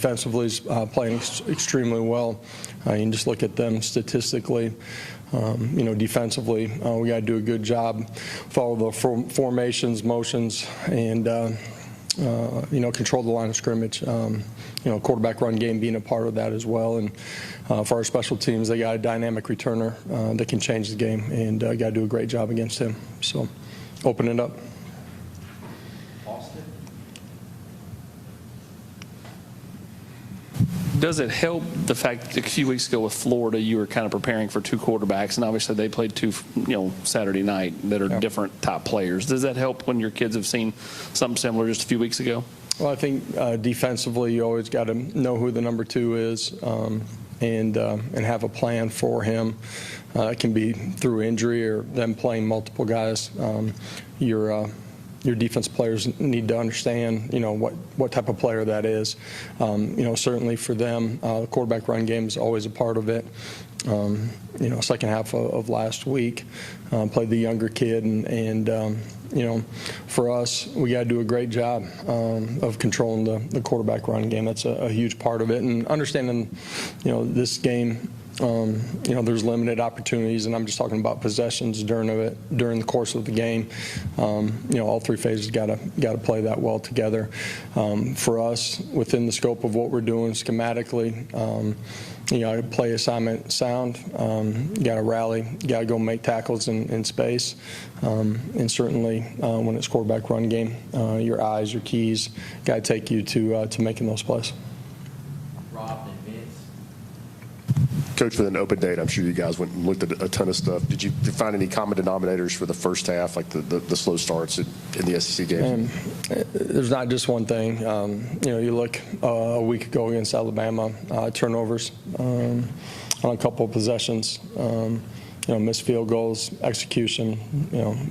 Defensively is playing extremely well. You can just look at them statistically. Defensively, we got to do a good job, follow the formations, motions, and control the line of scrimmage. Quarterback run game being a part of that as well. And for our special teams, they got a dynamic returner that can change the game, and got to do a great job against him. So, open it up. Does it help the fact that a few weeks ago with Florida, you were kind of preparing for two quarterbacks, and obviously they played two, Saturday night that are different top players? Does that help when your kids have seen something similar just a few weeks ago? Well, I think defensively, you always got to know who the number two is and have a plan for him. It can be through injury or them playing multiple guys. Your defense players need to understand, what type of player that is. Certainly for them, the quarterback run game is always a part of it. Second half of last week, played the younger kid, and for us, we got to do a great job of controlling the quarterback run game. That's a huge part of it, and understanding, this game. There's limited opportunities, and I'm just talking about possessions during the course of the game. All three phases got to play that well together. For us, within the scope of what we're doing schematically, play assignment sound. You got to rally. You got to go make tackles in space, and certainly when it's quarterback run game, your eyes, your keys, got to take you to making those plays. Coach, with an open date, I'm sure you guys went and looked at a ton of stuff. Did you find any common denominators for the first half, like the slow starts in the SEC games? There's not just one thing. You look a week ago against Alabama, turnovers on a couple of possessions, missed field goals, execution.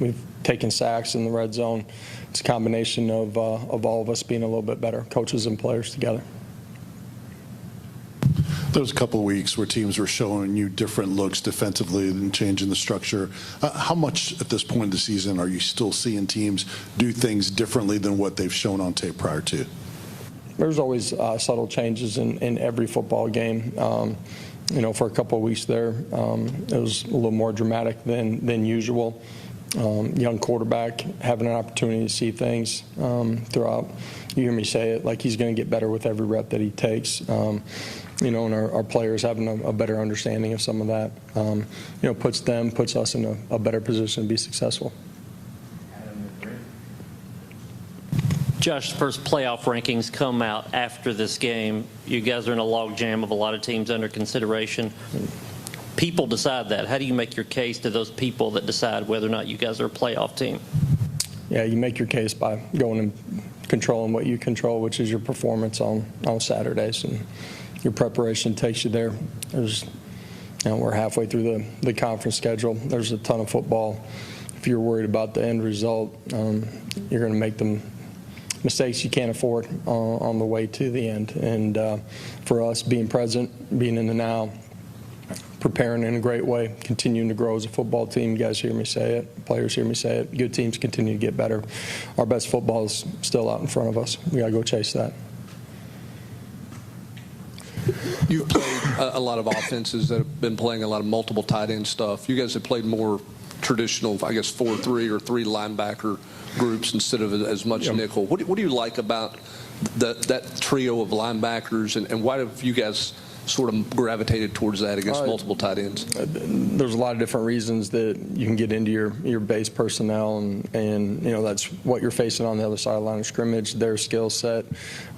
We've taken sacks in the red zone. It's a combination of all of us being a little bit better, coaches and players together. There was a couple of weeks where teams were showing you different looks defensively and changing the structure. How much at this point in the season are you still seeing teams do things differently than what they've shown on tape prior to? There's always subtle changes in every football game. For a couple of weeks there, it was a little more dramatic than usual. Young quarterback having an opportunity to see things throughout. You hear me say it, like he's going to get better with every rep that he takes. And our players having a better understanding of some of that, puts us in a better position to be successful. Josh, the first playoff rankings come out after this game. You guys are in a logjam of a lot of teams under consideration. People decide that. How do you make your case to those people that decide whether or not you guys are a playoff team? Yeah, you make your case by going and controlling what you control, which is your performance on Saturdays, and your preparation takes you there. We're halfway through the conference schedule. There's a ton of football. If you're worried about the end result, you're going to make them mistakes you can't afford on the way to the end. And for us, being present, being in the now, preparing in a great way, continuing to grow as a football team. You guys hear me say it. Players hear me say it. Good teams continue to get better. Our best football is still out in front of us. We got to go chase that. You've played a lot of offenses that have been playing a lot of multiple tight end stuff. You guys have played more traditional, 4-3 or 3 linebacker groups instead of as much nickel. What do you like about that trio of linebackers, and why have you guys sort of gravitated towards that against multiple tight ends? There's a lot of different reasons that you can get into your base personnel, and that's what you're facing on the other side of the line of scrimmage, their skill set,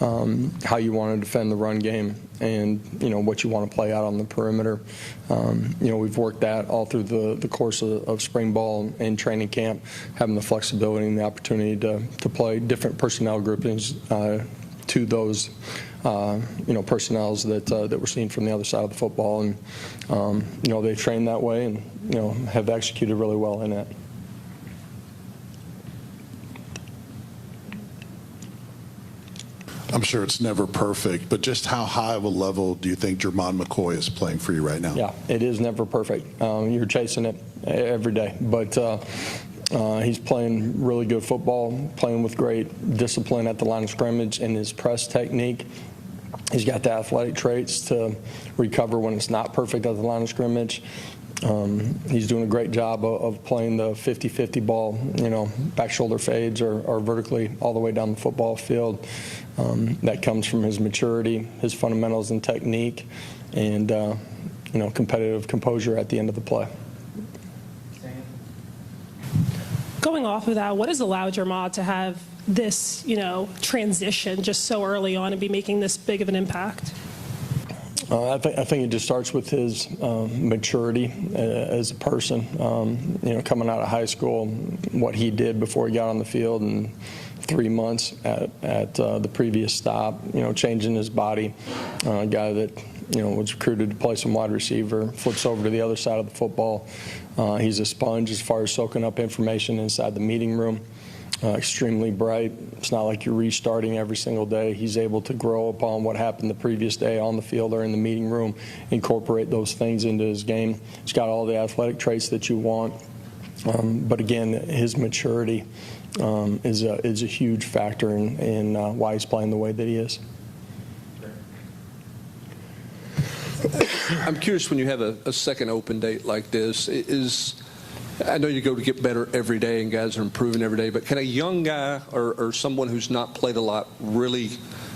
how you want to defend the run game, and what you want to play out on the perimeter. We've worked that all through the course of spring ball and training camp, having the flexibility and the opportunity to play different personnel groupings to those personnels that we're seeing from the other side of the football, and they've trained that way and have executed really well in it. I'm sure it's never perfect, but just how high of a level do you think Jermon McCoy is playing for you right now? Yeah, it is never perfect. You're chasing it every day, but he's playing really good football, playing with great discipline at the line of scrimmage, and his press technique He's got the athletic traits to recover when it's not perfect at the line of scrimmage. He's doing a great job of playing the 50-50 ball, back shoulder fades or vertically all the way down the football field. That comes from his maturity, his fundamentals and technique, and competitive composure at the end of the play. Going off of that, what has allowed your mod to have this, transition just so early on and be making this big of an impact? I think it just starts with his maturity as a person. Coming out of high school, what he did before he got on the field, and 3 months at the previous stop, changing his body. A guy that was recruited to play some wide receiver, flips over to the other side of the football. He's a sponge as far as soaking up information inside the meeting room. Extremely bright. It's not like you're restarting every single day. He's able to grow upon what happened the previous day on the field or in the meeting room, incorporate those things into his game. He's got all the athletic traits that you want. But again, his maturity is a huge factor in why he's playing the way that he is. I'm curious, when you have a second open date like this, I know you go to get better every day and guys are improving every day, but can a young guy or someone who's not played a lot really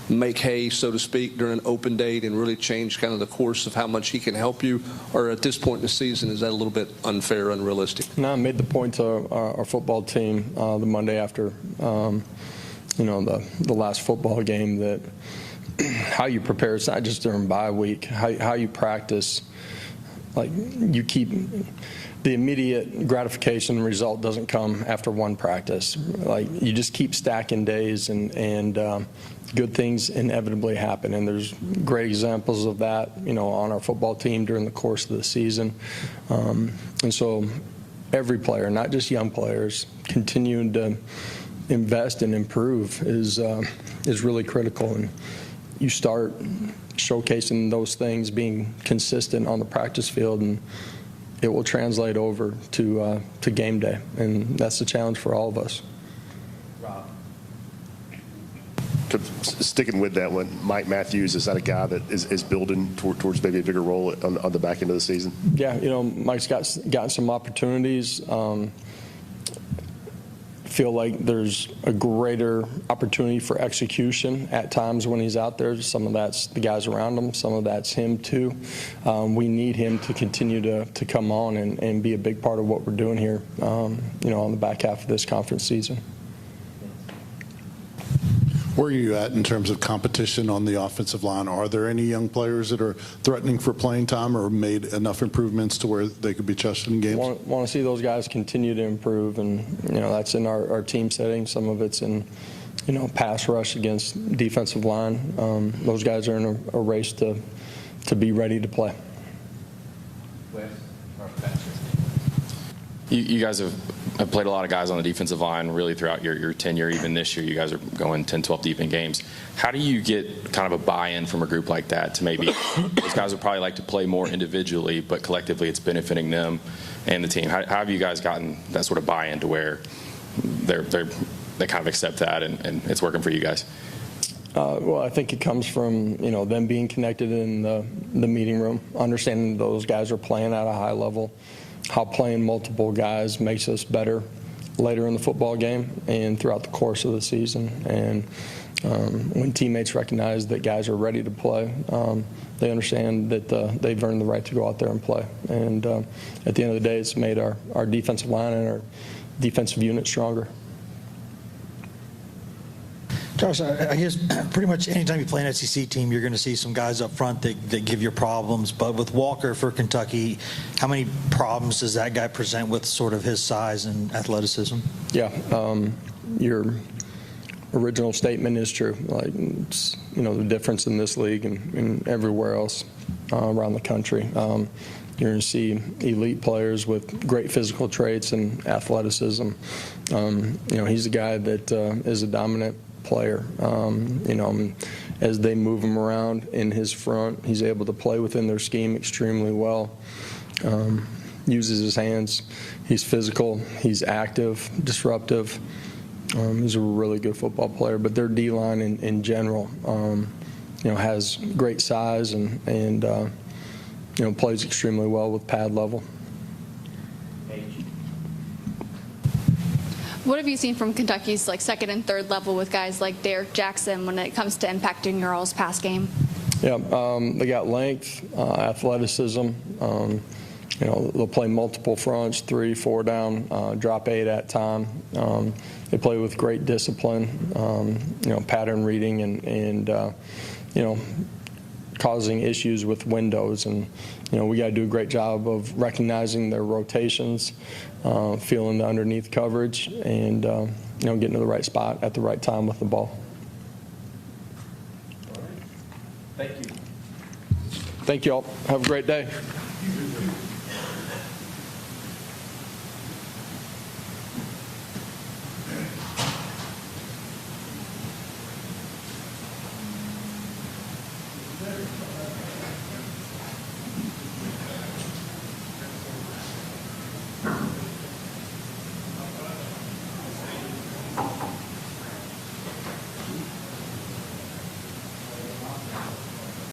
make hay, so to speak, during an open date and really change kind of the course of how much he can help you? Or at this point in the season, is that a little bit unfair, unrealistic? No, I made the point to our football team the Monday after, the last football game, that how you prepare, it's not just during bye week, how you practice. Like, you keep the immediate gratification result doesn't come after one practice. Like, you just keep stacking days, and good things inevitably happen. And there's great examples of that, on our football team during the course of the season. And so every player, not just young players, continuing to invest and improve is really critical. And you start showcasing those things, being consistent on the practice field, and it will translate over to game day, and that's the challenge for all of us. Rob. Sticking with that one, Mike Matthews, is that a guy that is building towards maybe a bigger role on the back end of the season? Yeah, Mike's gotten some opportunities. Feel like there's a greater opportunity for execution at times when he's out there. Some of that's the guys around him, some of that's him too. We need him to continue to come on and be a big part of what we're doing here, on the back half of this conference season. Where are you at in terms of competition on the offensive line? Are there any young players that are threatening for playing time or made enough improvements to where they could be trusted in games? Want to see those guys continue to improve, and that's in our team setting. Some of it's in pass rush against defensive line. Those guys are in a race to be ready to play. You guys have played a lot of guys on the defensive line really throughout your tenure. Even this year, you guys are going 10, 12 deep in games. How do you get kind of a buy-in from a group like that to maybe those guys would probably like to play more individually, but collectively it's benefiting them and the team? How have you guys gotten that sort of buy-in to where they kind of accept that and it's working for you guys? Well, I think it comes from them being connected in the meeting room, understanding those guys are playing at a high level, how playing multiple guys makes us better later in the football game and throughout the course of the season. And when teammates recognize that guys are ready to play, they understand that they've earned the right to go out there and play. And at the end of the day, it's made our defensive line and our defensive unit stronger. Josh, I guess pretty much anytime you play an SEC team, you're going to see some guys up front that give you problems. But with Walker for Kentucky, how many problems does that guy present with sort of his size and athleticism? Yeah, your original statement is true. Like, it's, the difference in this league and everywhere else around the country. You're going to see elite players with great physical traits and athleticism. He's a guy that is a dominant player. As they move him around in his front, he's able to play within their scheme extremely well. Uses his hands. He's physical. He's active, disruptive. He's a really good football player. But their D-line in general has great size and plays extremely well with pad level. What have you seen from Kentucky's second and third level with guys like Derek Jackson when it comes to impacting your all's pass game? Yeah, they got length, athleticism. They'll play multiple fronts, 3, 4 down, drop 8 at time. They play with great discipline, pattern reading and causing issues with windows. And, we got to do a great job of recognizing their rotations, feeling the underneath coverage, and, getting to the right spot at the right time with the ball. Thank you. Thank you all. Have a great day.